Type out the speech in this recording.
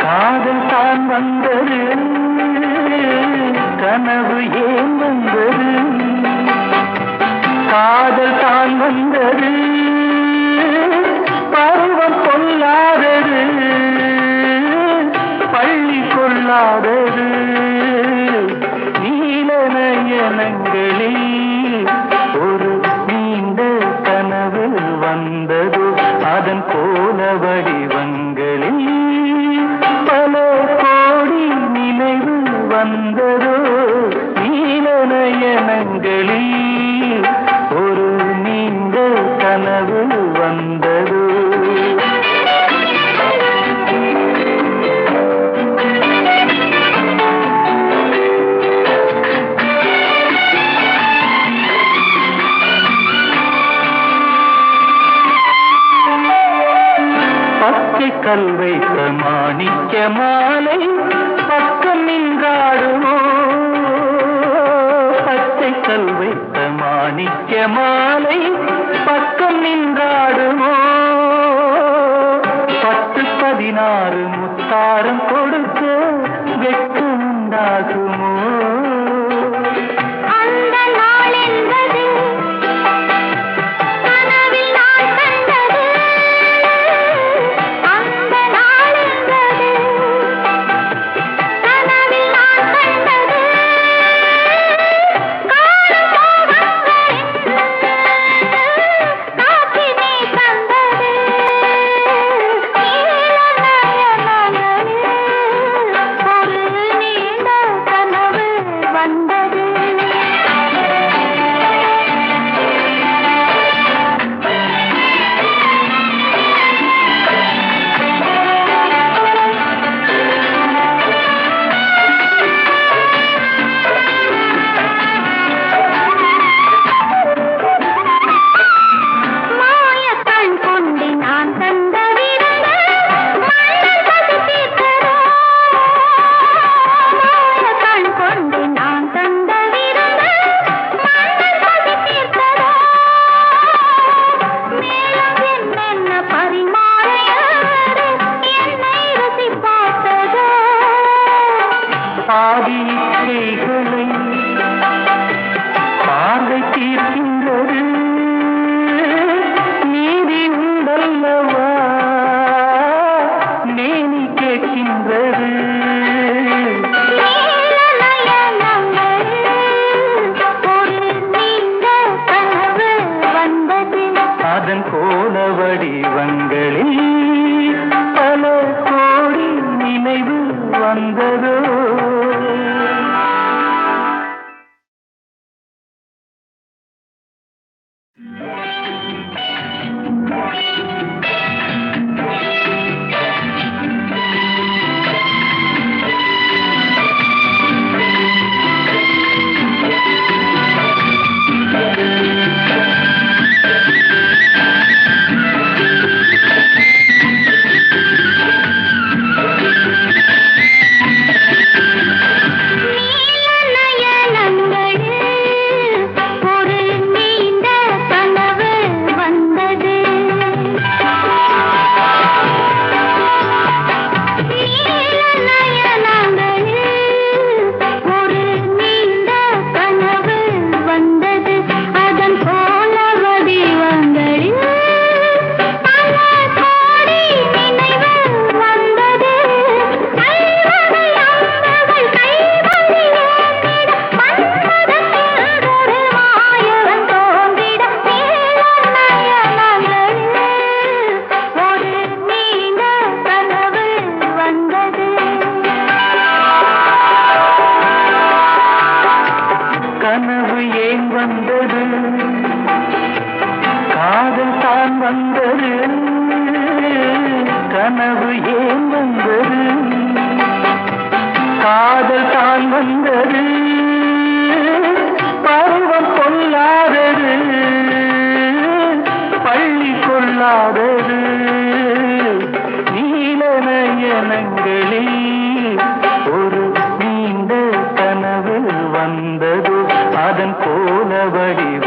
காதல் தான் வந்தது, கனவு ஏன் வந்தது? காதல் தான் வந்தது, பருவம் கொள்ளாதது, பள்ளி கொள்ளாதது. நீல நயனங்களில் ஒரு நீண்ட கனவு வந்தது, அதன் கோல வடிவங்களில் பல கோடி நினைவு வந்ததோ. நீல நயனங்களில் ஒரு நீண்ட கனவு வந்ததோ. கல் வைத்த மாணிக்க மாலை பக்கம் நின்றாடுமோ. பச்சை கல் வைத்த மாணிக்க மாலை பக்கம் நின்றாடுமோ. 10, 16 முத்தாரம் கொடுக்க வெட்கம் உண்டாகுமோ. ஆதிக்கைகளை பார்வை தீர்க்கின்றது, நீதி உண்டல்லவா நேனி கேட்கின்றது. அதன் கோல வடிவங்களில் பல கோடி நினைவு வந்ததோ. கனவு ஏன் வந்தது? காதல் தான் வந்தது, கனவு ஏன் வந்தது? காதல் தான் வந்தது, பருவம் கொள்ளாதது, பள்ளி கொள்ளாதது. நீல நயனங்களில் ஒரு நீண்ட கனவு வந்தது, அதன் கோல வடிவ